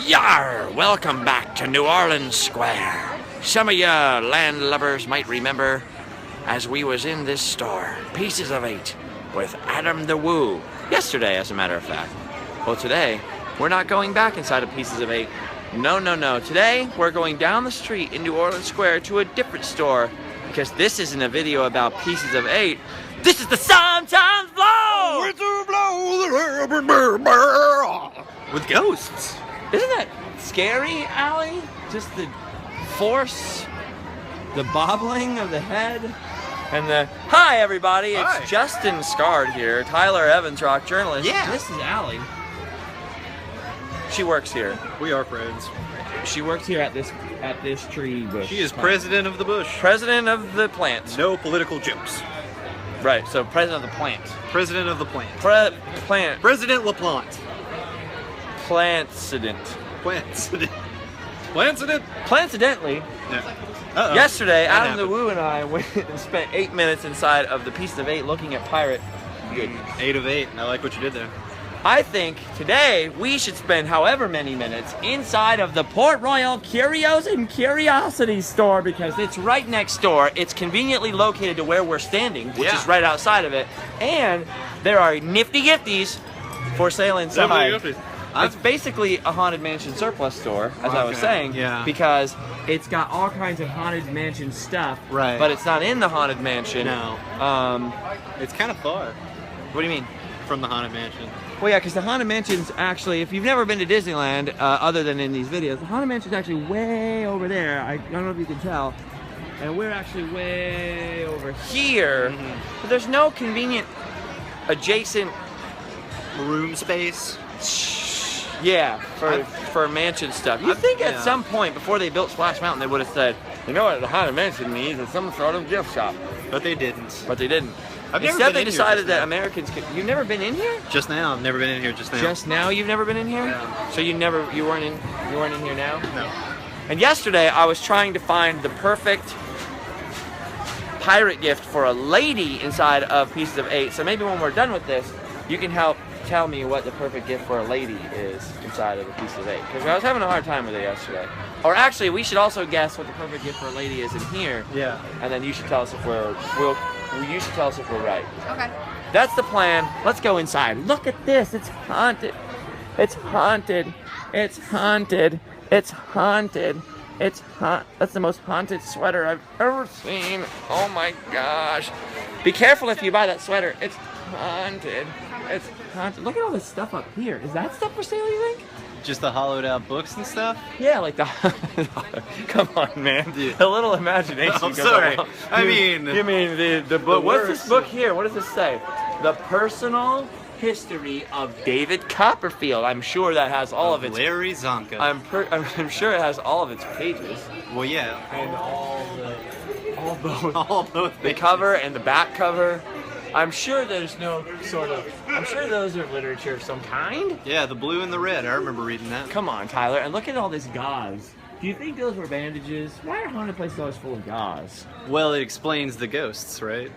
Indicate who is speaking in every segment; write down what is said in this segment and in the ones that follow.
Speaker 1: Yar! Welcome back to New Orleans Square. Some of ya landlubbers might remember as we was in this store, Pieces of 8, with Adam the Woo. Yesterday, as a matter of fact. Well, today, we're not going back inside of Pieces of 8. No. Today, we're going down the street in New Orleans Square to a different store, because this isn't a video about Pieces of 8. This is the Sometimes Blow!
Speaker 2: With ghosts.
Speaker 1: Isn't that scary, Allie? Just the force, the bobbling of the head, and the... Hi, everybody.
Speaker 2: Hi.
Speaker 1: It's Justin Scard here, Tyler Evans, rock journalist.
Speaker 2: Yeah.
Speaker 1: This is Allie. She works here.
Speaker 2: We are friends.
Speaker 1: She works here at this tree bush.
Speaker 2: She is president of the bush.
Speaker 1: President of the plant.
Speaker 2: No political jokes.
Speaker 1: Right, so president of the plant.
Speaker 2: President of the plant.
Speaker 1: Plant.
Speaker 2: President LaPlante.
Speaker 1: Plantsident.
Speaker 2: Plantsident. Plantsident?
Speaker 1: Plantidentally,
Speaker 2: Yeah.
Speaker 1: yesterday,
Speaker 2: That
Speaker 1: Adam the Woo and I went and spent 8 minutes inside of the Pieces of 8 looking at pirate goodies.
Speaker 2: 8 of 8. I like what you did there.
Speaker 1: I think today we should spend however many minutes inside of the Port Royal Curios and Curiosity store because it's right next door. It's conveniently located to where we're standing, which is right outside of it. And there are nifty gifties for sale inside. It's basically a Haunted Mansion surplus store, as I was saying, because it's got all kinds of Haunted Mansion stuff,
Speaker 2: Right.
Speaker 1: but it's not in the Haunted Mansion.
Speaker 2: No. It's kind of far
Speaker 1: What do you mean?
Speaker 2: from the Haunted Mansion.
Speaker 1: Well, yeah, because the Haunted Mansion's actually, if you've never been to Disneyland, other than in these videos, the Haunted Mansion's actually way over there. I don't know if you can tell. And we're actually way over here.
Speaker 2: Mm-hmm.
Speaker 1: But there's no convenient adjacent...
Speaker 2: Room space.
Speaker 1: Yeah, for mansion stuff. You think at some point, before they built Splash Mountain, they would have said, you know what the Haunted Mansion needs is some sort of gift shop.
Speaker 2: But they didn't.
Speaker 1: But they didn't.
Speaker 2: I've never
Speaker 1: Instead,
Speaker 2: been
Speaker 1: they
Speaker 2: in here
Speaker 1: decided
Speaker 2: just
Speaker 1: that
Speaker 2: now.
Speaker 1: Americans could... You've never been in here?
Speaker 2: Just now. I've never been in here just now.
Speaker 1: Just now you've never been in here?
Speaker 2: Yeah.
Speaker 1: So you weren't in here now?
Speaker 2: No.
Speaker 1: And yesterday I was trying to find the perfect pirate gift for a lady inside of Pieces of 8. So maybe when we're done with this, you can help tell me what the perfect gift for a lady is inside of a Piece of 8. Because I was having a hard time with it yesterday. Or actually, we should also guess what the perfect gift for a lady is in here.
Speaker 2: Yeah.
Speaker 1: And then you should tell us if you should tell us if we're right.
Speaker 3: Okay.
Speaker 1: That's the plan. Let's go inside. Look at this. It's haunted. It's haunted. It's haunted. It's haunted. It's That's the most haunted sweater I've ever seen. Oh my gosh. Be careful if you buy that sweater. It's haunted. It's haunted. Look at all this stuff up here. Is that stuff for sale, you think?
Speaker 2: Just the hollowed out books and stuff?
Speaker 1: Yeah, like the... Come on, man.
Speaker 2: Yeah.
Speaker 1: A little imagination.
Speaker 2: I'm
Speaker 1: goes
Speaker 2: sorry.
Speaker 1: along.
Speaker 2: You
Speaker 1: mean the book? What's
Speaker 2: worst.
Speaker 1: this book here? What does this say? The Personal History of David Copperfield. I'm sure that has all of its...
Speaker 2: Larry Zonka.
Speaker 1: I'm sure it has all of its pages.
Speaker 2: Well, yeah.
Speaker 1: And all
Speaker 2: both
Speaker 1: the cover and the back cover. I'm sure there's no sort of... I'm sure those are literature of some kind.
Speaker 2: Yeah, the blue and the red. I remember reading that.
Speaker 1: Come on, Tyler. And look at all this gauze. Do you think those were bandages? Why are haunted places always full of gauze?
Speaker 2: Well, it explains the ghosts, right?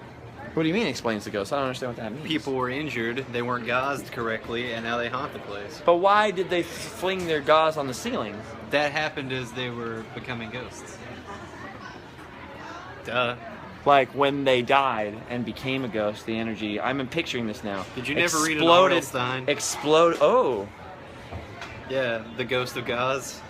Speaker 1: What do you mean explains the ghost? I don't understand what that means.
Speaker 2: People were injured, they weren't gauzed correctly, and now they haunt the place.
Speaker 1: But why did they fling their gauze on the ceiling?
Speaker 2: That happened as they were becoming ghosts. Duh.
Speaker 1: Like when they died and became a ghost, the energy. I'm picturing this now.
Speaker 2: Did you never read an R.L. Stein?
Speaker 1: Oh.
Speaker 2: Yeah, The Ghost of Gauze,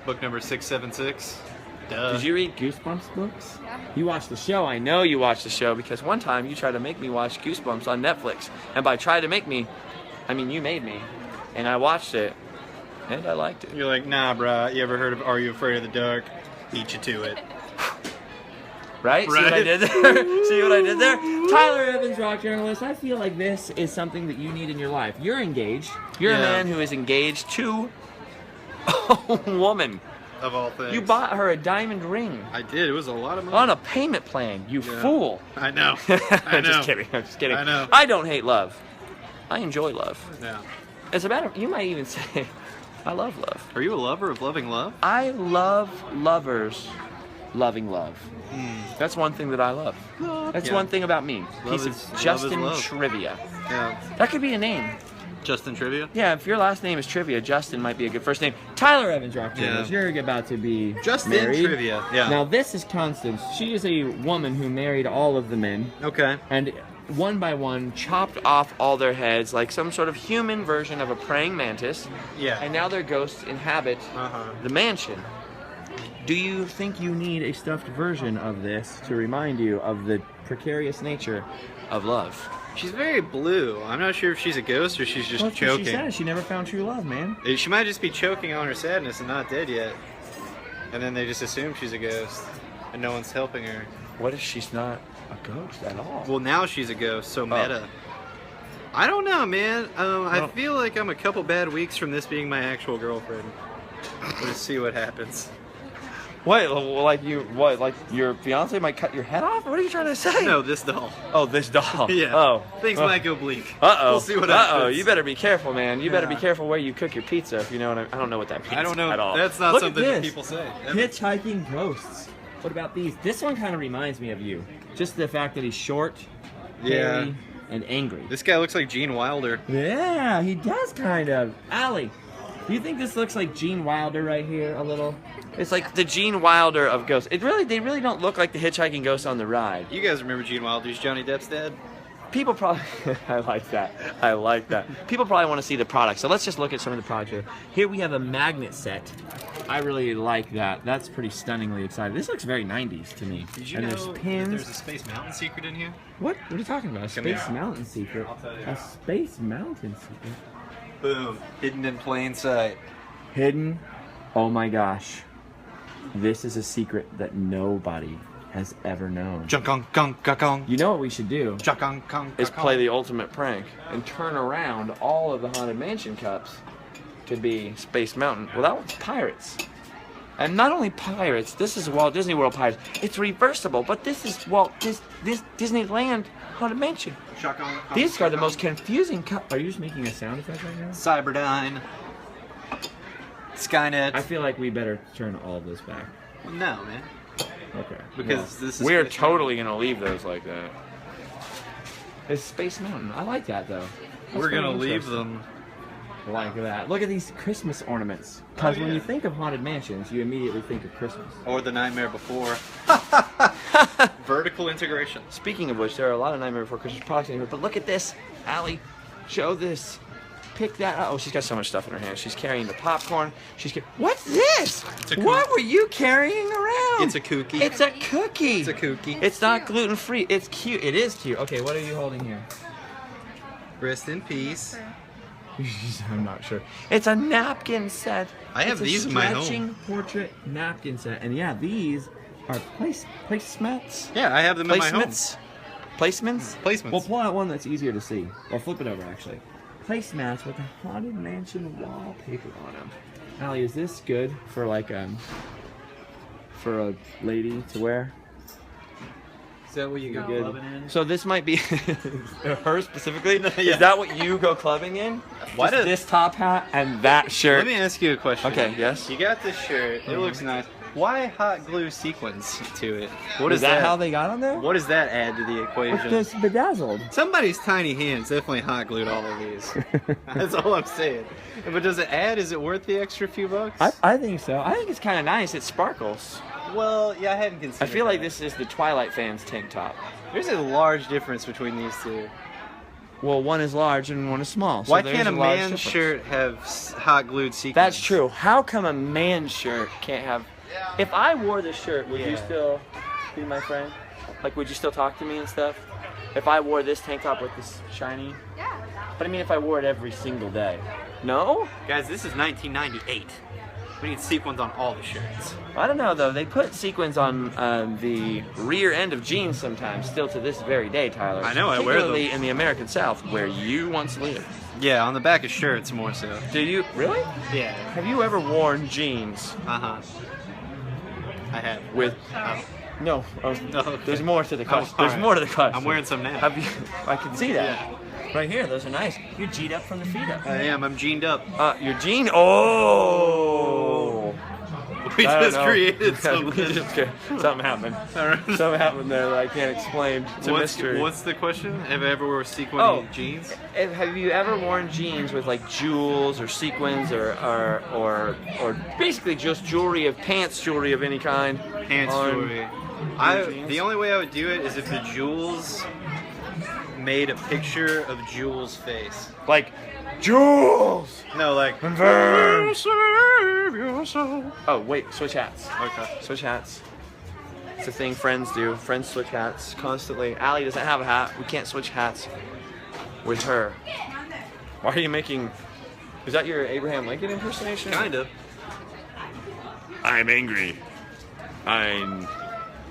Speaker 2: book number 676. Duh.
Speaker 1: Did you read Goosebumps books?
Speaker 3: Yeah.
Speaker 1: You watched the show. I know you watched the show because one time you tried to make me watch Goosebumps on Netflix. And by try to make me, I mean you made me. And I watched it. And I liked it.
Speaker 2: You're like, nah, bruh. You ever heard of Are You Afraid of the Dark? Beat you to it.
Speaker 1: Right? See what I did there? See what I did there? Tyler Evans, rock journalist. I feel like this is something that you need in your life. You're engaged. You're a man who is engaged to a woman.
Speaker 2: Of all things.
Speaker 1: You bought her a diamond ring.
Speaker 2: I did. It was a lot of money.
Speaker 1: On a payment plan. You fool.
Speaker 2: I know.
Speaker 1: I'm just kidding. I'm just kidding.
Speaker 2: I know.
Speaker 1: I don't hate love. I enjoy love.
Speaker 2: Yeah.
Speaker 1: As a matter of, you might even say, I love love.
Speaker 2: Are you a lover of loving love?
Speaker 1: I love lovers loving love. That's one thing that I love. That's one thing about me.
Speaker 2: Love
Speaker 1: Piece
Speaker 2: is-
Speaker 1: of
Speaker 2: love
Speaker 1: Justin
Speaker 2: is love.
Speaker 1: Trivia.
Speaker 2: Yeah.
Speaker 1: That could be a name.
Speaker 2: Justin Trivia?
Speaker 1: Yeah, if your last name is Trivia, Justin might be a good first name. Tyler Evans Rock Jones, you're about to be
Speaker 2: Justin
Speaker 1: married.
Speaker 2: Trivia, yeah.
Speaker 1: Now this is Constance. She is a woman who married all of the men.
Speaker 2: Okay.
Speaker 1: And one by one chopped off all their heads like some sort of human version of a praying mantis.
Speaker 2: Yeah.
Speaker 1: And now their ghosts inhabit the mansion. Do you think you need a stuffed version of this to remind you of the precarious nature of love?
Speaker 2: She's very blue. I'm not sure if she's a ghost or she's just
Speaker 1: Well, that's what
Speaker 2: choking.
Speaker 1: she said. She never found true love, man.
Speaker 2: She might just be choking on her sadness and not dead yet. And then they just assume she's a ghost. And no one's helping her.
Speaker 1: What if she's not a ghost at all?
Speaker 2: Well, now she's a ghost, so meta. I don't know, man. I feel like I'm a couple bad weeks from this being my actual girlfriend. We'll just see what happens.
Speaker 1: Wait, like your fiance might cut your head off? What are you trying to say?
Speaker 2: No, this doll.
Speaker 1: Oh, this doll.
Speaker 2: Yeah.
Speaker 1: Oh.
Speaker 2: Things might go bleak.
Speaker 1: Uh-oh.
Speaker 2: We'll see what happens.
Speaker 1: You better be careful, man. You better be careful where you cook your pizza, if you know what I don't know what that means.
Speaker 2: I don't know.
Speaker 1: At all.
Speaker 2: That's not
Speaker 1: Look
Speaker 2: something
Speaker 1: at
Speaker 2: that
Speaker 1: this.
Speaker 2: people say.
Speaker 1: Hitchhiking ghosts. What about these? This one kind of reminds me of you. Just the fact that he's short, hairy, and angry.
Speaker 2: This guy looks like Gene Wilder.
Speaker 1: Yeah, he does kind of. Allie, do you think this looks like Gene Wilder right here a little? It's like the Gene Wilder of ghosts. They really don't look like the hitchhiking ghosts on the ride.
Speaker 2: You guys remember Gene Wilder's Johnny Depp's dad?
Speaker 1: People probably, I like that. People probably want to see the product. So let's just look at some of the products here. Here we have a magnet set. I really like that. That's pretty stunningly exciting. This looks very 90s to me.
Speaker 2: Did you
Speaker 1: and
Speaker 2: know
Speaker 1: there's
Speaker 2: that
Speaker 1: pins.
Speaker 2: there's a Space Mountain secret in here?
Speaker 1: What? What are you talking about? A Space
Speaker 2: here.
Speaker 1: Mountain secret?
Speaker 2: I'll tell you.
Speaker 1: A Space Mountain secret?
Speaker 2: Boom. Hidden in plain sight.
Speaker 1: Hidden? Oh my gosh. This is a secret that nobody has ever known. You know what we should do? Is play the ultimate prank and turn around all of the Haunted Mansion cups to be Space Mountain. Well, that one's Pirates. And not only Pirates, this is Walt Disney World Pirates. It's reversible, but this is this Disneyland Haunted Mansion. These are the most confusing cups. Are you just making a sound effect right now?
Speaker 2: Cyberdyne. Skynet.
Speaker 1: I feel like we better turn all of this back.
Speaker 2: No, man.
Speaker 1: Okay.
Speaker 2: Because this is
Speaker 1: we're
Speaker 2: Space
Speaker 1: totally gonna leave those like that. It's Space Mountain. I like that though.
Speaker 2: We're gonna leave them
Speaker 1: like that. Look at these Christmas ornaments. Because when you think of Haunted Mansions, you immediately think of Christmas.
Speaker 2: Or the Nightmare Before. Vertical integration.
Speaker 1: Speaking of which, there are a lot of Nightmare Before Christmas products in here. But look at this, Allie. Show this. Pick that up. Oh, she's got so much stuff in her hand. She's carrying the popcorn. What's this? What were you carrying around?
Speaker 2: It's a cookie.
Speaker 1: It's a cookie.
Speaker 2: It's a cookie.
Speaker 1: It's not gluten-free. It's cute. It is cute. Okay, what are you holding here?
Speaker 2: Rest in peace.
Speaker 1: I'm not sure. It's a napkin set.
Speaker 2: I have these in my home.
Speaker 1: Stretching portrait napkin set. And yeah, these are placemats.
Speaker 2: Yeah, I have them in my home.
Speaker 1: Placements?
Speaker 2: Placements.
Speaker 1: We'll pull out one that's easier to see. Or flip it over, actually. Placemats with a Haunted Mansion wallpaper on them. Allie, is this good for like for a lady to wear?
Speaker 2: Is that what you go clubbing in?
Speaker 1: So this might be her specifically.
Speaker 2: Yeah.
Speaker 1: Is that what you go clubbing in?
Speaker 2: Why
Speaker 1: Just this top hat and that shirt?
Speaker 2: Let me ask you a question.
Speaker 1: Okay. Yes.
Speaker 2: You got this shirt. It looks nice. Why hot glue sequins to it? What
Speaker 1: is that? How they got on there?
Speaker 2: What does that add to the equation?
Speaker 1: It's just bedazzled.
Speaker 2: Somebody's tiny hands definitely hot glued all of these. That's all I'm saying. But does it add? Is it worth the extra few bucks?
Speaker 1: I think so. I think it's kind of nice. It sparkles.
Speaker 2: Well, yeah, I hadn't considered.
Speaker 1: I feel like this is the Twilight fans tank top.
Speaker 2: There's a large difference between these two.
Speaker 1: Well, one is large and one is small. So
Speaker 2: why can't a man's shirt have hot glued sequins?
Speaker 1: That's true. How come a man's shirt can't have? If I wore this shirt, would you still be my friend? Like, would you still talk to me and stuff? If I wore this tank top with this shiny? Yeah. But I mean, if I wore it every single day. No?
Speaker 2: Guys, this is 1998. We need sequins on all the shirts.
Speaker 1: I don't know, though. They put sequins on the rear end of jeans sometimes, still to this very day, Tyler.
Speaker 2: I know, I wear them.
Speaker 1: Particularly in the American South, where you once lived.
Speaker 2: Yeah, on the back of shirts more so.
Speaker 1: Do you? Really?
Speaker 2: Yeah.
Speaker 1: Have you ever worn jeans?
Speaker 2: Uh-huh. I have.
Speaker 1: With... No.
Speaker 2: No.
Speaker 1: There's more to the question.
Speaker 2: All
Speaker 1: There's more to the question.
Speaker 2: I'm wearing some now.
Speaker 1: Have you? I can see that.
Speaker 2: Yeah.
Speaker 1: Right here, those are nice. You're G'd up from the feet up.
Speaker 2: I am. I'm jeaned up.
Speaker 1: You're jean. Oh.
Speaker 2: We
Speaker 1: I don't
Speaker 2: just
Speaker 1: know.
Speaker 2: created
Speaker 1: We
Speaker 2: something.
Speaker 1: just something happened. Something happened there that I can't explain. It's a mystery.
Speaker 2: What's the question? Have I ever worn sequin jeans?
Speaker 1: Have you ever worn jeans with like jewels or sequins or basically just jewelry of jewelry of any kind?
Speaker 2: Pants jewelry. The only way I would do it is if the jewels made a picture of Jules' face.
Speaker 1: Like, Jules!
Speaker 2: No, like.
Speaker 1: Oh, wait, switch hats.
Speaker 2: Okay.
Speaker 1: Switch hats. It's a thing friends do. Friends switch hats constantly. Allie doesn't have a hat. We can't switch hats with her. Why are you making... Is that your Abraham Lincoln impersonation?
Speaker 2: Kind of.
Speaker 1: I'm angry. I'm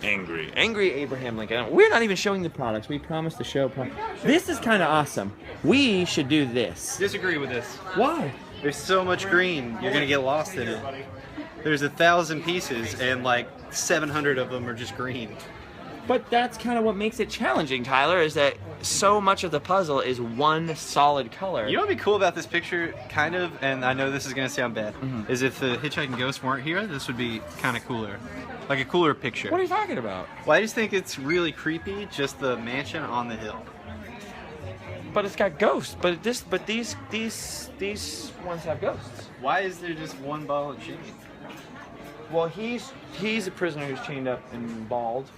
Speaker 1: angry. Angry Abraham Lincoln. We're not even showing the products. We promised to show products. This is kind of awesome. We should do this.
Speaker 2: Disagree with this.
Speaker 1: Why?
Speaker 2: There's so much green, you're gonna get lost in it. There's 1,000 pieces, and like 700 of them are just green.
Speaker 1: But that's kind of what makes it challenging, Tyler, is that so much of the puzzle is one solid color.
Speaker 2: You know what would be cool about this picture, kind of, and I know this is gonna sound bad, is if the hitchhiking ghosts weren't here, this would be kind of cooler. Like a cooler picture.
Speaker 1: What are you talking about?
Speaker 2: Well, I just think it's really creepy, just the mansion on the hill.
Speaker 1: But it's got ghosts. But these ones have ghosts.
Speaker 2: Why is there just one ball and chain?
Speaker 1: Well, he's a prisoner who's chained up and bald.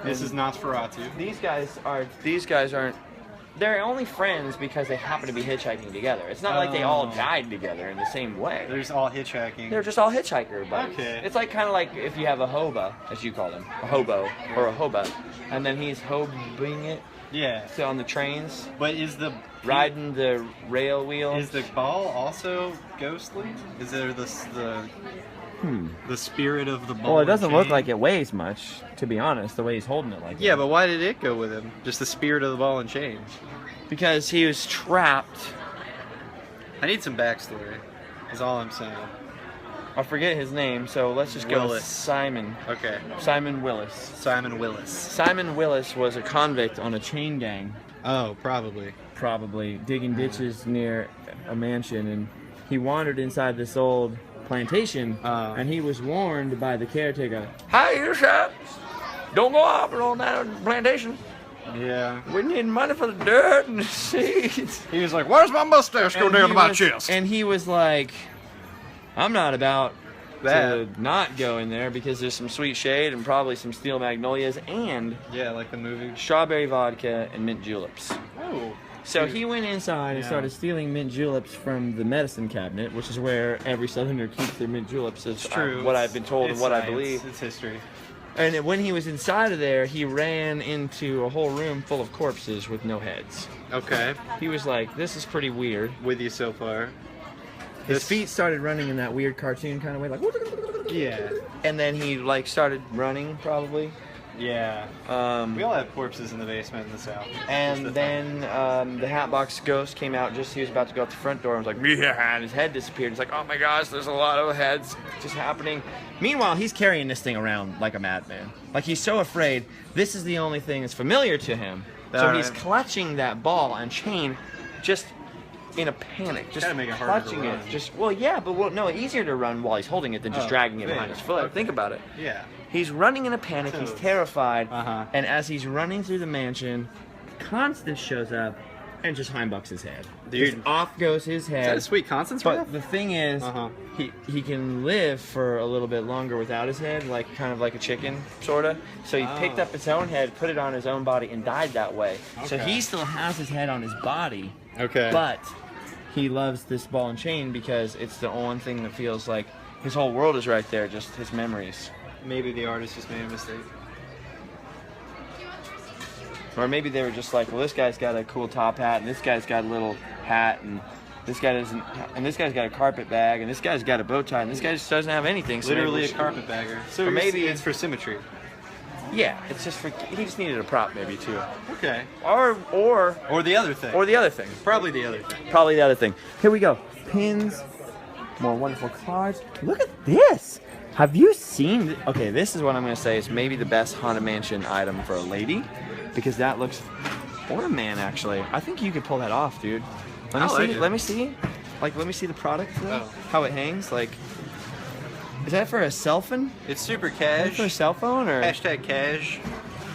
Speaker 2: This is Nosferatu.
Speaker 1: These guys aren't. They're only friends because they happen to be hitchhiking together. It's not like they all died together in the same way.
Speaker 2: They're just all hitchhiking.
Speaker 1: They're just all hitchhiker buddies.
Speaker 2: Okay.
Speaker 1: It's like kind of like if you have a hobo, as you call them, a hobo or a hobo, and then he's hoboing it.
Speaker 2: Yeah.
Speaker 1: So on the trains.
Speaker 2: But is the
Speaker 1: riding the rail wheel?
Speaker 2: Is the ball also ghostly? Is there the spirit of the ball?
Speaker 1: Well, it doesn't look like it weighs much, to be honest, the way he's holding it like that.
Speaker 2: Yeah, but why did it go with him? Just the spirit of the ball and chain.
Speaker 1: Because he was trapped.
Speaker 2: I need some backstory, is all I'm saying.
Speaker 1: I forget his name, so let's just go with Simon.
Speaker 2: Okay.
Speaker 1: Simon Willis.
Speaker 2: Simon Willis.
Speaker 1: Simon Willis was a convict on a chain gang.
Speaker 2: Oh, probably.
Speaker 1: Probably. Digging ditches near a mansion, and he wandered inside this old plantation, and he was warned by the caretaker. Hey, you sir, don't go out on that plantation.
Speaker 2: Yeah.
Speaker 1: We need money for the dirt and the seeds.
Speaker 2: He was like, where's my mustache go down to my chest?
Speaker 1: And he was like, I'm not about
Speaker 2: that.
Speaker 1: To not go in there because there's some sweet shade and probably some steel magnolias and
Speaker 2: yeah, like the movie,
Speaker 1: strawberry vodka and mint juleps.
Speaker 2: Oh.
Speaker 1: So he went inside and started stealing mint juleps from the medicine cabinet, which is where every Southerner keeps their mint juleps. It's true. What I've been told and what I believe.
Speaker 2: It's history.
Speaker 1: And when he was inside of there, he ran into a whole room full of corpses with no heads.
Speaker 2: Okay.
Speaker 1: He was like, this is pretty weird.
Speaker 2: With you so far.
Speaker 1: His feet started running in that weird cartoon kind of way, like...
Speaker 2: Yeah.
Speaker 1: And then he, like, started running, probably.
Speaker 2: Yeah. We all have corpses in the basement in the South.
Speaker 1: And then the Hatbox Ghost came out just as he was about to go out the front door and was like, yeah, and his head disappeared. He's like, oh my gosh, there's a lot of heads just happening. Meanwhile, he's carrying this thing around like a madman. Like, he's so afraid. This is the only thing that's familiar to him. So he's clutching that ball and chain just in a panic. Just
Speaker 2: make it harder
Speaker 1: clutching
Speaker 2: to
Speaker 1: it.
Speaker 2: run.
Speaker 1: Just, well, yeah, but no, easier to run while he's holding it than just dragging it behind his foot.
Speaker 2: Okay.
Speaker 1: Think about it.
Speaker 2: Yeah.
Speaker 1: He's running in a panic, he's terrified, and as he's running through the mansion, Constance shows up and just heimbucks his head.
Speaker 2: Dude.
Speaker 1: Just off goes his head.
Speaker 2: Is that a sweet Constance
Speaker 1: But
Speaker 2: breath?
Speaker 1: the thing is, he can live for a little bit longer without his head, like kind of like a chicken, sorta. So he picked up his own head, put it on his own body, and died that way. So he still has his head on his body, but he loves this ball and chain because it's the one thing that feels like his whole world is right there, just his memories.
Speaker 2: Maybe the artist just made a mistake.
Speaker 1: Or maybe they were just like, well, this guy's got a cool top hat, and this guy's got a little hat, and this guy doesn't, and this guy's got a carpet bag, and this guy's got a bow tie, and this guy just doesn't have anything. So
Speaker 2: Literally a carpetbagger. So
Speaker 1: or maybe
Speaker 2: it's for symmetry.
Speaker 1: Yeah, it's just for, he just needed a prop maybe too.
Speaker 2: Okay.
Speaker 1: Or
Speaker 2: the other thing.
Speaker 1: Or the other thing.
Speaker 2: Probably the other thing.
Speaker 1: Probably the other thing. Here we go. Pins, more wonderful cards. Look at this. Have you seen... Okay, this is what I'm going to say is maybe the best Haunted Mansion item for a lady. Because that looks... Or a man, actually. I think you could pull that off, dude. Let me see. Let me see. Like, let me see the product, though. How it hangs. Like... Is that for a cell phone?
Speaker 2: It's super
Speaker 1: Is that for a
Speaker 2: cash.
Speaker 1: cell phone or?
Speaker 2: Hashtag cash.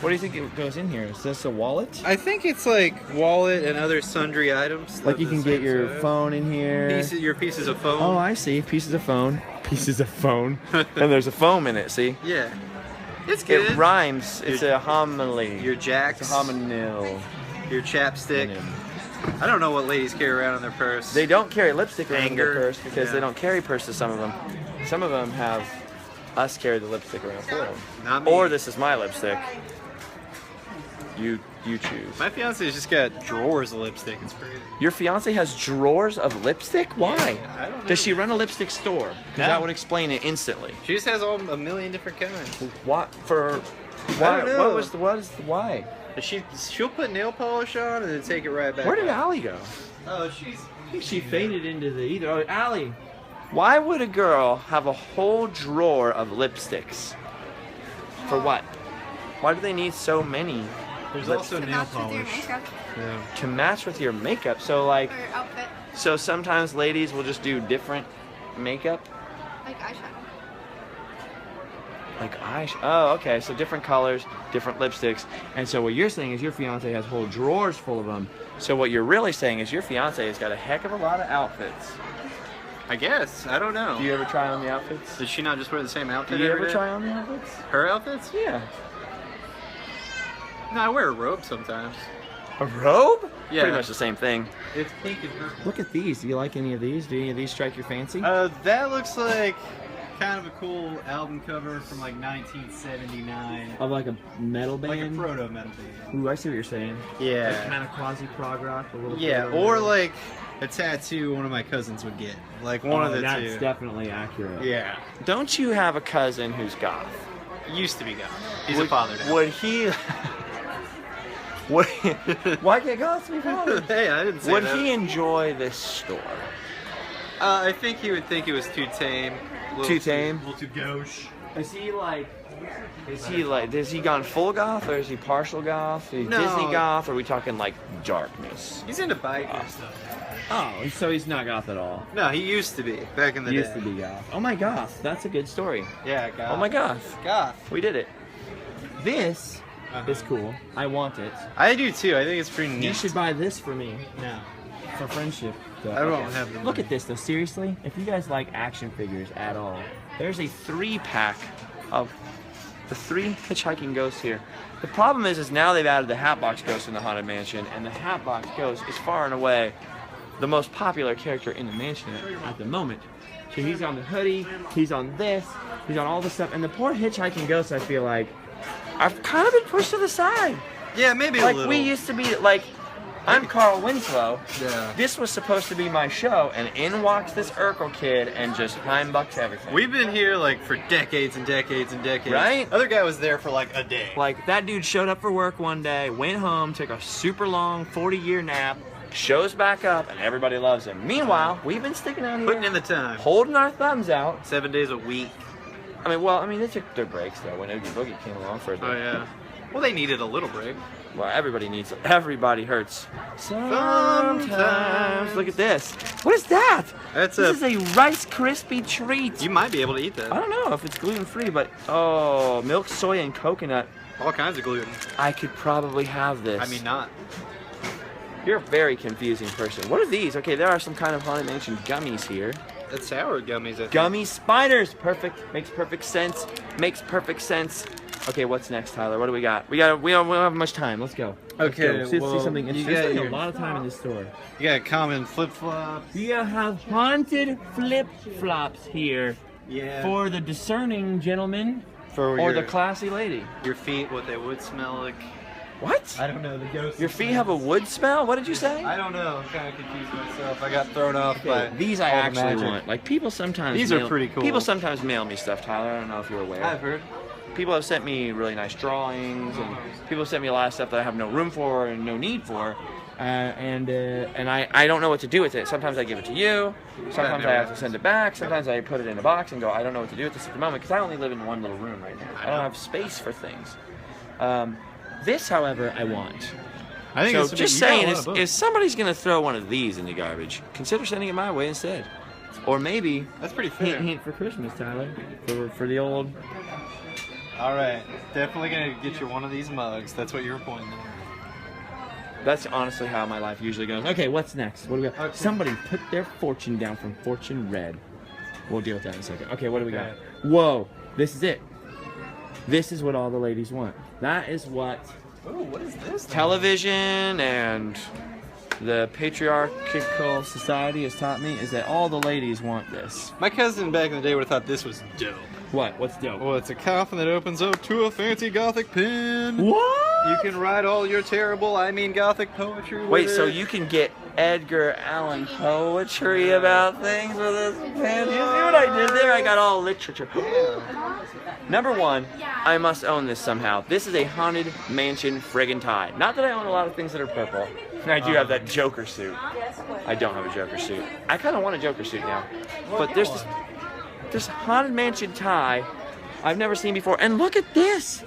Speaker 1: What do you think it goes in here? Is this a wallet?
Speaker 2: I think it's like wallet and other sundry items.
Speaker 1: Like you can get your phone in here.
Speaker 2: your pieces of phone.
Speaker 1: Oh, I see. Pieces of phone. Pieces of phone. And there's a foam in it, see?
Speaker 2: Yeah. It's good.
Speaker 1: It rhymes. It's a homily.
Speaker 2: Your jacks.
Speaker 1: It's a homonil.
Speaker 2: Your chapstick. I don't know what ladies carry around in their purse.
Speaker 1: They don't carry lipstick around in their
Speaker 2: Anger.
Speaker 1: purse because
Speaker 2: Yeah.
Speaker 1: they don't carry purses, some of them. Some of them have us carry the lipstick around for them.
Speaker 2: Not me.
Speaker 1: Or this is my lipstick. You choose.
Speaker 2: My fiance's just got drawers of lipstick. It's crazy.
Speaker 1: Your fiance has drawers of lipstick? Why?
Speaker 2: I don't know.
Speaker 1: Does she run a lipstick store? 'Cause
Speaker 2: No.
Speaker 1: that would explain it instantly.
Speaker 2: She just has a million different kinds.
Speaker 1: What for?
Speaker 2: I don't know.
Speaker 1: What is the why?
Speaker 2: She'll put nail polish on and then take it right back.
Speaker 1: Where did
Speaker 2: off.
Speaker 1: Allie go?
Speaker 2: Oh,
Speaker 1: I think she faded into the either. Oh, Allie. Why would a girl have a whole drawer of lipsticks? For what? Why do they need so many?
Speaker 2: There's
Speaker 1: Lip-
Speaker 2: also
Speaker 3: To
Speaker 2: nail
Speaker 3: match with your
Speaker 2: polish.
Speaker 3: makeup
Speaker 2: Yeah.
Speaker 1: To match with your makeup. So like,
Speaker 3: or outfit,
Speaker 1: so sometimes ladies will just do different makeup.
Speaker 3: like eyeshadow.
Speaker 1: Like oh, okay. So different colors, different lipsticks. And so what you're saying is your fiance has whole drawers full of them. So what you're really saying is your fiance has got a heck of a lot of outfits.
Speaker 2: I guess. I don't know.
Speaker 1: Do you ever try on the outfits?
Speaker 2: Did she not just wear the same outfit
Speaker 1: Do you
Speaker 2: every
Speaker 1: ever
Speaker 2: day?
Speaker 1: try on the outfits?
Speaker 2: Her outfits?
Speaker 1: Yeah.
Speaker 2: No, I wear a robe sometimes.
Speaker 1: A robe?
Speaker 2: Yeah.
Speaker 1: Pretty much the same thing.
Speaker 2: It's pink and purple.
Speaker 1: Look at these. Do you like any of these? Do any of these strike your fancy?
Speaker 2: That looks like kind of a cool album cover from like 1979.
Speaker 1: Of like a metal
Speaker 2: Like a
Speaker 1: band?
Speaker 2: proto metal band.
Speaker 1: Ooh, I see what you're saying. Like
Speaker 2: Yeah.
Speaker 1: kind of quasi prog rock, a little.
Speaker 2: Yeah,
Speaker 1: bit
Speaker 2: or like a tattoo one of my cousins would get. Like one of the
Speaker 1: that's
Speaker 2: two.
Speaker 1: definitely accurate.
Speaker 2: Yeah.
Speaker 1: Don't you have a cousin who's goth?
Speaker 2: Used to be gone. He's a father now.
Speaker 1: Would he? Why can't goths be fathers?
Speaker 2: Hey, I didn't say
Speaker 1: Would
Speaker 2: that.
Speaker 1: he enjoy this store?
Speaker 2: I think he would think it was too tame. A little
Speaker 1: Too tame?
Speaker 2: A little too gauche.
Speaker 1: Is he like? Has he gone full goth or is he partial goth? Is he
Speaker 2: No.
Speaker 1: Disney goth or are we talking like darkness?
Speaker 2: He's into biker stuff.
Speaker 1: Oh, so he's not goth at all.
Speaker 2: No, he used to be back in the
Speaker 1: Used
Speaker 2: day.
Speaker 1: to be goth. Oh my goth, that's a good story.
Speaker 2: Yeah, goth.
Speaker 1: Oh my goth,
Speaker 2: goth.
Speaker 1: we did it. This is cool. I want it.
Speaker 2: I do too. I think it's pretty neat.
Speaker 1: You should buy this for me
Speaker 2: No.
Speaker 1: for friendship.
Speaker 2: I don't have the
Speaker 1: Look
Speaker 2: money.
Speaker 1: at this though. Seriously, if you guys like action figures at all, there's a 3-pack of the 3 hitchhiking ghosts here. The problem is now they've added the Hatbox Ghost in the Haunted Mansion, and the Hatbox Ghost is far and away the most popular character in the mansion at the moment. So he's on the hoodie, he's on this, he's on all this stuff, and the poor hitchhiking ghosts, I feel like, I've kind of been pushed to the side.
Speaker 2: Yeah, maybe a
Speaker 1: Like
Speaker 2: little.
Speaker 1: we used to be like, I'm Carl Winslow.
Speaker 2: Yeah.
Speaker 1: This was supposed to be my show, and in walks this Urkel kid and just Heimbucks everything.
Speaker 2: We've been here like for decades and decades and decades.
Speaker 1: Right?
Speaker 2: Other guy was there for like a day.
Speaker 1: Like that dude showed up for work one day, went home, took a super long 40-year nap, shows back up, and everybody loves him. Meanwhile, we've been sticking out here,
Speaker 2: Putting in the time.
Speaker 1: holding our thumbs out.
Speaker 2: 7 days a week.
Speaker 1: I mean, they took their breaks though when Oogie Boogie came along for a bit.
Speaker 2: Oh yeah. Well, they needed a little break.
Speaker 1: Well, everybody hurts. Sometimes. Look at this. What is that?
Speaker 2: That's
Speaker 1: This is a Rice Krispie treat.
Speaker 2: You might be able to eat that.
Speaker 1: I don't know if it's gluten-free, but oh, milk, soy, and coconut.
Speaker 2: All kinds of gluten.
Speaker 1: I could probably have this.
Speaker 2: I mean, not.
Speaker 1: You're a very confusing person. What are these? Okay, there are some kind of Haunted Mansion gummies here.
Speaker 2: That's sour gummies, I think.
Speaker 1: Gummy spiders. Perfect. Makes perfect sense. Makes perfect sense. Okay, what's next, Tyler? What do we got? We don't have much time. Let's go. Let's
Speaker 2: Okay,
Speaker 1: go. See
Speaker 2: well,
Speaker 1: something
Speaker 2: you
Speaker 1: interesting.
Speaker 2: got
Speaker 1: There's
Speaker 2: your-
Speaker 1: a lot of time in this store.
Speaker 2: You got common flip-flops.
Speaker 1: We have haunted flip-flops here
Speaker 2: Yeah.
Speaker 1: for the discerning gentleman
Speaker 2: For
Speaker 1: or
Speaker 2: your,
Speaker 1: the classy lady.
Speaker 2: your feet, what they would smell like.
Speaker 1: What?
Speaker 2: I don't know. The ghost.
Speaker 1: Your feet have a wood smell? What did you say?
Speaker 2: I don't know. I'm kind of confused myself. I got thrown off by
Speaker 1: These I
Speaker 2: all the
Speaker 1: actually
Speaker 2: magic.
Speaker 1: want. Like people sometimes
Speaker 2: These are pretty cool.
Speaker 1: People sometimes mail me stuff, Tyler. I don't know if you're aware.
Speaker 2: I've heard.
Speaker 1: People have sent me really nice drawings, and people have sent me a lot of stuff that I have no room for and no need for. And I don't know what to do with it. Sometimes I give it to you. Sometimes I have to send it back. Sometimes I put it in a box and go, I don't know what to do with this at the moment because I only live in one little room right now. I don't have space for things. This, however, I want.
Speaker 2: I think
Speaker 1: So
Speaker 2: it's
Speaker 1: just saying, if somebody's going to throw one of these in the garbage, consider sending it my way instead. Or maybe
Speaker 2: That's pretty fair.
Speaker 1: hint for Christmas, Tyler. For the old.
Speaker 2: All right, definitely gonna get you one of these mugs. That's what you're pointing at.
Speaker 1: That's honestly how my life usually goes. Okay, what's next? What do we got?
Speaker 2: Okay.
Speaker 1: Somebody put their fortune down from Fortune Red. We'll deal with that in a second. Okay, what do we got?
Speaker 2: Okay.
Speaker 1: Whoa, this is it. This is what all the ladies want. That is what
Speaker 2: Oh, what is this?
Speaker 1: television and the patriarchal society has taught me is that all the ladies want this.
Speaker 2: My cousin back in the day would have thought this was dope.
Speaker 1: What? What's dope?
Speaker 2: Well, it's a coffin that opens up to a fancy gothic pen.
Speaker 1: What?
Speaker 2: You can write all your terrible, gothic poetry with
Speaker 1: Wait,
Speaker 2: it.
Speaker 1: so you can get Edgar Allan poetry about things with this pen? You see what I did there? I got all literature. Number one, I must own this somehow. This is a Haunted Mansion friggin' tie. Not that I own a lot of things that are purple. And I do have that Joker suit. I don't have a Joker suit. I kind of want a Joker suit now. But there's this Haunted Mansion tie I've never seen before. And look at this!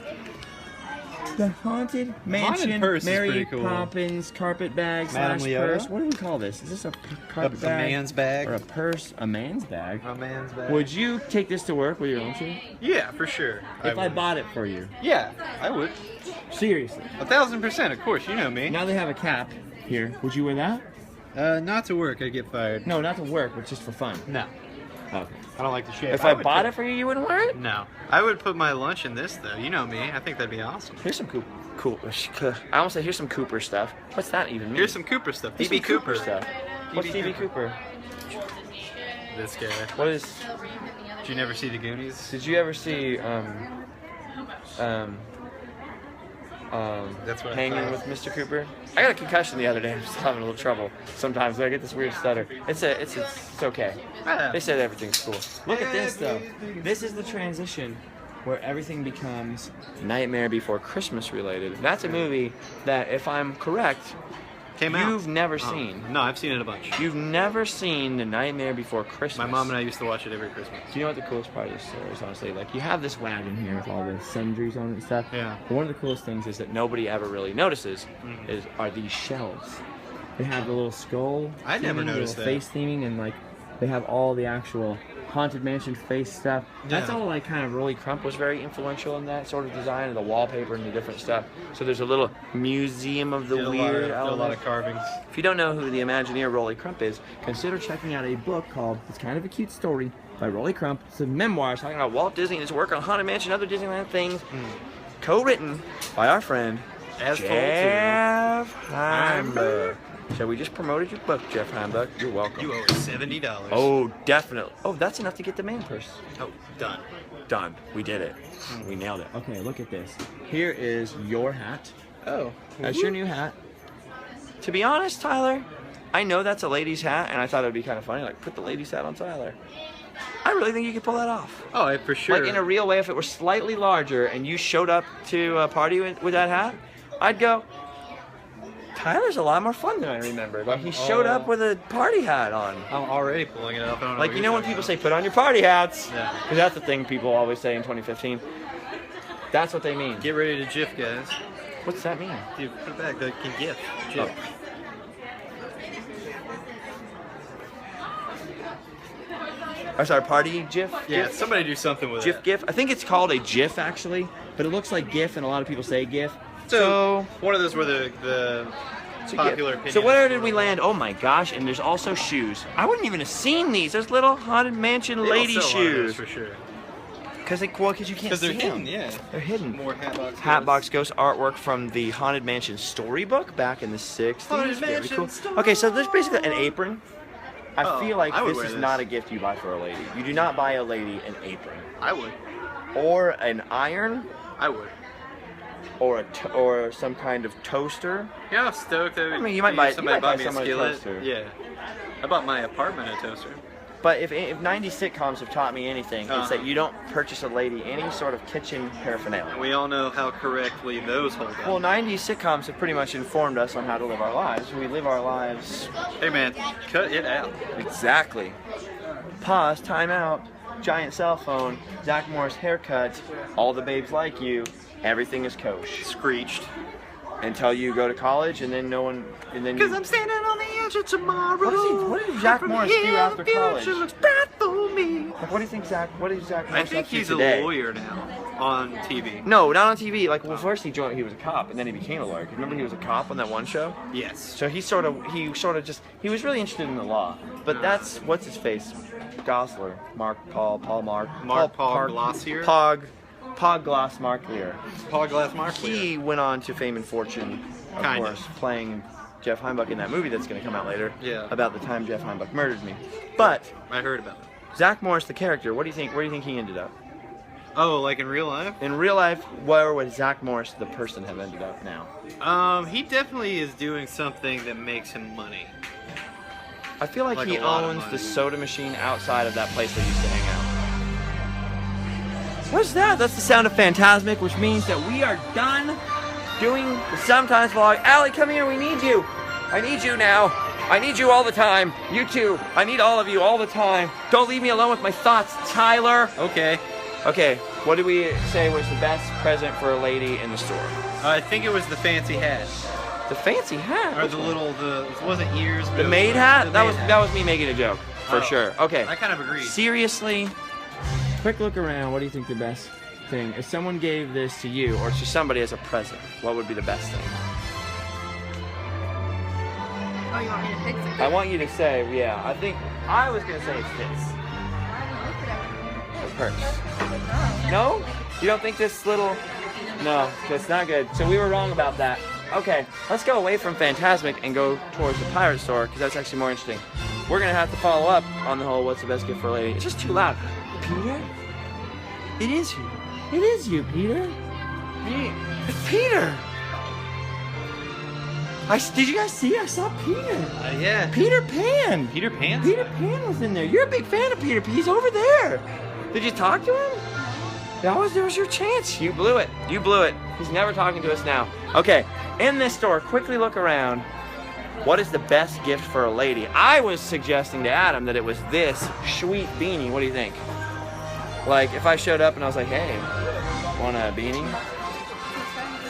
Speaker 1: The Haunted Mansion
Speaker 2: purse is
Speaker 1: Mary
Speaker 2: pretty cool.
Speaker 1: Poppins carpet bag
Speaker 2: Madame
Speaker 1: slash
Speaker 2: Leota?
Speaker 1: purse. What do we call this? Is this a carpet
Speaker 2: A
Speaker 1: bag?
Speaker 2: man's bag.
Speaker 1: Or a purse? A man's bag?
Speaker 2: A man's bag.
Speaker 1: Would you take this to work with your own suit?
Speaker 2: Yeah, for sure.
Speaker 1: If I
Speaker 2: would.
Speaker 1: bought it for you.
Speaker 2: Yeah, I would.
Speaker 1: Seriously.
Speaker 2: 1,000%, of course. You know me.
Speaker 1: Now they have a cap here. Would you wear that?
Speaker 2: Not to work. I'd get fired.
Speaker 1: No, not to work, but just for fun.
Speaker 2: No.
Speaker 1: Okay.
Speaker 2: I don't like the shape.
Speaker 1: If I
Speaker 2: would
Speaker 1: bought
Speaker 2: put-
Speaker 1: it for you, you wouldn't wear it?
Speaker 2: No. I would put my lunch in this, though. You know me. I think that'd be awesome.
Speaker 1: Here's some cool. I almost said here's some Cooper stuff. What's that even mean?
Speaker 2: Here's some Cooper stuff.
Speaker 1: Here's
Speaker 2: DB
Speaker 1: some
Speaker 2: Cooper
Speaker 1: stuff. What's DB Cooper?
Speaker 2: This guy.
Speaker 1: What is?
Speaker 2: Did you never see the Goonies?
Speaker 1: Did you ever see
Speaker 2: That's what I
Speaker 1: Hanging
Speaker 2: thought.
Speaker 1: with Mr. Cooper? I got a concussion the other day. I'm still having a little trouble. Sometimes I get this weird stutter. It's okay.
Speaker 2: Ah.
Speaker 1: They said everything's cool. Look at this though. This is the transition where everything becomes Nightmare Before Christmas related. That's a movie that, if I'm correct,
Speaker 2: Came out.
Speaker 1: you've never
Speaker 2: Oh.
Speaker 1: seen.
Speaker 2: No, I've seen it a bunch.
Speaker 1: You've never seen The Nightmare Before Christmas.
Speaker 2: My mom and I used to watch it every Christmas.
Speaker 1: Do you know what the coolest part of this story is, honestly? Like, you have this wagon here with all the sundries on it and stuff.
Speaker 2: Yeah.
Speaker 1: But one of the coolest things is that nobody ever really notices are these shelves. They have the little skull
Speaker 2: I never
Speaker 1: theming,
Speaker 2: noticed
Speaker 1: little
Speaker 2: that.
Speaker 1: face theming, and like they have all the actual Haunted Mansion face stuff. That's
Speaker 2: Yeah.
Speaker 1: all like kind of Rolly Crump was very influential in that sort of design, and the wallpaper and the different stuff. So there's a little museum of the
Speaker 2: Did a lot
Speaker 1: weird
Speaker 2: of, did a lot
Speaker 1: element.
Speaker 2: of carvings.
Speaker 1: If you don't know who the Imagineer Rolly Crump is, consider checking out a book called It's Kind of a Cute Story by Rolly Crump. It's a memoir talking about Walt Disney and his work on Haunted Mansion and other Disneyland things. Co-written by our friend
Speaker 2: As told to.
Speaker 1: Jeff Heimberg. So we just promoted your book, Jeff Heimberg. You're welcome.
Speaker 2: You owe us $70.
Speaker 1: Oh, definitely. Oh, that's enough to get the man purse.
Speaker 2: Oh, done.
Speaker 1: Done. We did it. We nailed it. Okay, look at this. Here is your hat.
Speaker 2: Oh.
Speaker 1: That's your new hat. To be honest, Tyler, I know that's a lady's hat, and I thought it would be kind of funny, like, put the lady's hat on Tyler. I really think you could pull that off.
Speaker 2: Oh, for sure.
Speaker 1: Like, in a real way, if it were slightly larger and you showed up to a party with that hat, I'd go, Tyler's a lot more fun than I remembered. Like, he showed up with a party hat on.
Speaker 2: I'm already pulling it up. I don't know
Speaker 1: Like,
Speaker 2: what
Speaker 1: you
Speaker 2: you're
Speaker 1: know when
Speaker 2: talking
Speaker 1: people
Speaker 2: about.
Speaker 1: say, put on your party hats?
Speaker 2: Yeah.
Speaker 1: Because that's the thing people always say in 2015. That's what they mean.
Speaker 2: Get ready to GIF, guys.
Speaker 1: What's that mean?
Speaker 2: Dude, put it back. They can GIF. GIF.
Speaker 1: I'm sorry, party GIF?
Speaker 2: Yeah,
Speaker 1: GIF?
Speaker 2: somebody do something with
Speaker 1: GIF
Speaker 2: it.
Speaker 1: GIF? I think it's called a GIF, actually. But it looks like GIF, and a lot of people say GIF.
Speaker 2: So, one of those were the
Speaker 1: It's a
Speaker 2: popular
Speaker 1: GIF.
Speaker 2: opinion.
Speaker 1: So where did we land? Oh my gosh, and there's also shoes. I wouldn't even have seen these. There's little Haunted Mansion
Speaker 2: They don't
Speaker 1: lady
Speaker 2: sell a lot of those
Speaker 1: shoes.
Speaker 2: for sure.
Speaker 1: Because you can't
Speaker 2: Because
Speaker 1: see
Speaker 2: they're hidden,
Speaker 1: them.
Speaker 2: yeah.
Speaker 1: They're hidden.
Speaker 2: More Hatbox.
Speaker 1: Hatbox Ghost artwork from the Haunted Mansion storybook back in the 60s.
Speaker 2: Haunted
Speaker 1: Very
Speaker 2: Mansion
Speaker 1: cool.
Speaker 2: story.
Speaker 1: Okay, so there's basically an apron. I
Speaker 2: Oh,
Speaker 1: feel like
Speaker 2: I would
Speaker 1: this
Speaker 2: wear
Speaker 1: is
Speaker 2: this.
Speaker 1: not a gift you buy for a lady. You do not buy a lady an apron.
Speaker 2: I would.
Speaker 1: Or an iron,
Speaker 2: I would.
Speaker 1: or some kind of toaster.
Speaker 2: You know how stoked I would
Speaker 1: I mean, you might buy-
Speaker 2: somebody
Speaker 1: you might buy
Speaker 2: bought me a
Speaker 1: someone a
Speaker 2: skillet?
Speaker 1: toaster.
Speaker 2: Yeah. I bought my apartment a toaster.
Speaker 1: But if 90s sitcoms have taught me anything, it's
Speaker 2: Uh-huh.
Speaker 1: that you don't purchase a lady any sort of kitchen paraphernalia.
Speaker 2: We all know how correctly those hold up.
Speaker 1: Well, 90s sitcoms have pretty much informed us on how to live our lives. We live our lives
Speaker 2: Hey man, cut it out.
Speaker 1: exactly. Pause, time out, giant cell phone, Zach Morris haircut, all the babes like you, everything is kosher.
Speaker 2: Screeched.
Speaker 1: Until you go to college and then no one, and then
Speaker 2: Because I'm standing on the imagine tomorrow.
Speaker 1: What did Zach Morris do after college?
Speaker 2: Future looks bright for me.
Speaker 1: Like, what do you think Zach Morris
Speaker 2: I think
Speaker 1: up to
Speaker 2: he's
Speaker 1: today?
Speaker 2: a lawyer now on TV.
Speaker 1: No, not on TV. Like, well, first he was a cop, and then he became a lawyer. 'Cause remember he was a cop on that one show?
Speaker 2: Yes.
Speaker 1: So he was really interested in the law. But that's, what's his face? Gosler. Paul
Speaker 2: Glossier?
Speaker 1: Pog Gloss Marklier.
Speaker 2: Paul Glass Marklier.
Speaker 1: He went on to fame and fortune, of course, playing Jeff Heimbuck in that movie that's going to come out later.
Speaker 2: Yeah.
Speaker 1: About the time Jeff Heimbuck murdered me. But
Speaker 2: I heard about it.
Speaker 1: Zach Morris, the character, where do you think he ended up?
Speaker 2: Oh, like in real life?
Speaker 1: In real life, where would Zach Morris, the person, have ended up now?
Speaker 2: He definitely is doing something that makes him money.
Speaker 1: I feel like he owns the soda machine outside of that place they used to hang out. What's that? That's the sound of Fantasmic, which means that we are done doing the Sometimes vlog. Allie, come here, we need you. I need you now. I need you all the time. You too. I need all of you all the time. Don't leave me alone with my thoughts, Tyler.
Speaker 2: Okay.
Speaker 1: Okay, what did we say was the best present for a lady in the store?
Speaker 2: I think it was the fancy hat.
Speaker 1: The fancy hat?
Speaker 2: Or it wasn't ears.
Speaker 1: The maid hat? That was me making a joke, for sure. Okay.
Speaker 2: I kind of agree.
Speaker 1: Seriously, quick look around. What do you think the best thing? If someone gave this to you or to somebody as a present, what would be the best thing?
Speaker 3: Oh, you want me to fix it?
Speaker 1: I want you to say, yeah, I was going to say it's this. A purse. No? You don't think this little... No, that's not good. So we were wrong about that. Okay, let's go away from Fantasmic and go towards the pirate store, because that's actually more interesting. We're going to have to follow up on the whole what's the best gift for a lady. It's just too loud. Peter? It is you. It is you, Peter. It's Peter! Did you guys see? I saw Peter.
Speaker 2: Yeah.
Speaker 1: Peter Pan.
Speaker 2: Peter Pan?
Speaker 1: Peter Pan was in there. You're a big fan of Peter Pan. He's over there. Did you talk to him? There was your chance. You blew it. You blew it. He's never talking to us now. Okay, in this store, quickly look around. What is the best gift for a lady? I was suggesting to Adam that it was this sweet beanie. What do you think? Like, if I showed up and I was like, hey, want a beanie?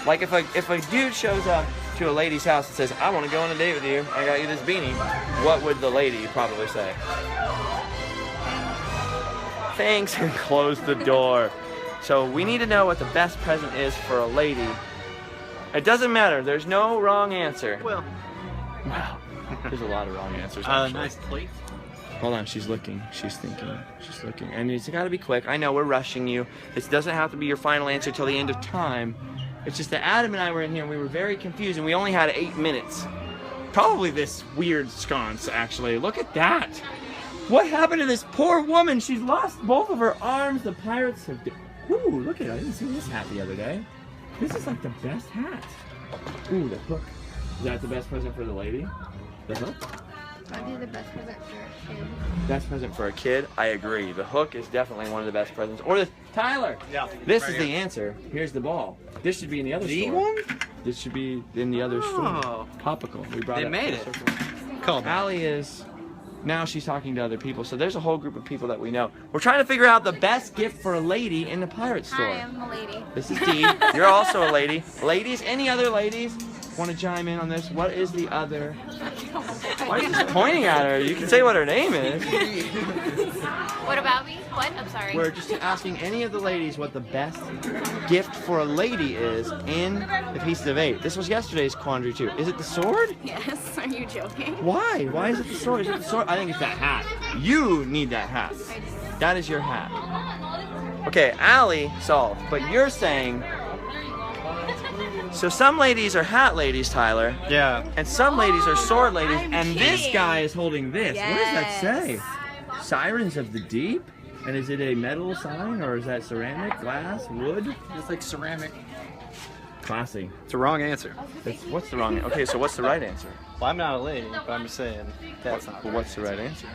Speaker 1: Like, if a dude shows up to a lady's house and says, I want to go on a date with you, I got you this beanie, what would the lady probably say? Thanks, and close the door. So we need to know what the best present is for a lady. It doesn't matter. There's no wrong answer.
Speaker 2: Well,
Speaker 1: wow. There's a lot of wrong answers. Actually.
Speaker 2: Nice plate.
Speaker 1: Hold on. She's looking. She's thinking. She's looking. And it's got to be quick. I know we're rushing you. This doesn't have to be your final answer till the end of time. It's just that Adam and I were in here and we were very confused and we only had 8 minutes. Probably this weird sconce, actually. Look at that. What happened to this poor woman? She's lost both of her arms. The pirates have... Ooh, look at it. I didn't see this hat the other day. This is like the best hat. Ooh, the hook. Is that the best present for the lady? The hook?
Speaker 3: That'd be the best present for a kid.
Speaker 1: Best present for a kid? I agree. The hook is definitely one of the best presents. Or the... Tyler!
Speaker 2: Yeah.
Speaker 1: This
Speaker 2: right
Speaker 1: is
Speaker 2: here.
Speaker 1: the answer. Here's the ball. This should be in the other
Speaker 2: The
Speaker 1: store.
Speaker 2: one?
Speaker 1: This should be in the other store. Topical. We brought
Speaker 2: They
Speaker 1: it
Speaker 2: made
Speaker 1: full
Speaker 2: it.
Speaker 1: circle.
Speaker 2: Call back.
Speaker 1: Allie is... Now she's talking to other people, so there's a whole group of people that we know. We're trying to figure out the best gift for a lady in the pirate store.
Speaker 3: Hi, I'm a lady.
Speaker 1: This is Dee. You're also a lady. Ladies, any other ladies want to chime in on this? What is the other? Why are you just pointing at her? You can say what her name is.
Speaker 3: What about me? What? I'm sorry.
Speaker 1: We're just asking any of the ladies what the best gift for a lady is in the Pieces of 8. This was yesterday's quandary too. Is it the sword?
Speaker 3: Yes. Are you joking?
Speaker 1: Why? Why is it the sword? Is it the sword? I think it's that hat. You need that hat. That is your hat. Okay, Allie solved. But you're saying... So some ladies are hat ladies, Tyler.
Speaker 2: Yeah.
Speaker 1: And some ladies are sword ladies.
Speaker 3: I'm
Speaker 1: And this
Speaker 3: kidding.
Speaker 1: guy is holding this. What does that say?
Speaker 3: Yes.
Speaker 1: Sirens of the Deep? And is it a metal sign or is that ceramic, glass, wood?
Speaker 2: It's like ceramic.
Speaker 1: Classy.
Speaker 2: It's a wrong answer.
Speaker 1: What's the wrong? Okay, so what's the right answer?
Speaker 2: Well, I'm not a lady, but I'm just saying that's not.
Speaker 1: Well, what's the right answer?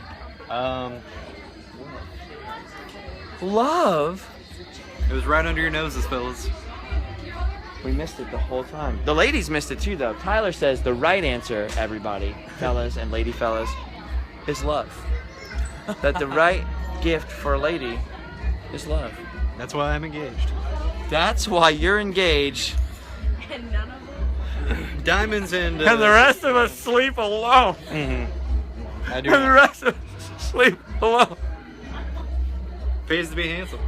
Speaker 2: Love. It was right under your noses, fellas.
Speaker 1: We missed it the whole time. The ladies missed it too, though. Tyler says the right answer, everybody, fellas and lady fellas, is love. That the right gift for a lady is love.
Speaker 2: That's why I'm engaged.
Speaker 1: That's why you're engaged.
Speaker 3: And none of them.
Speaker 2: Diamonds and
Speaker 1: And the rest of us sleep alone.
Speaker 2: I
Speaker 1: And
Speaker 2: do.
Speaker 1: the rest of us sleep alone.
Speaker 2: Pays to be handsome.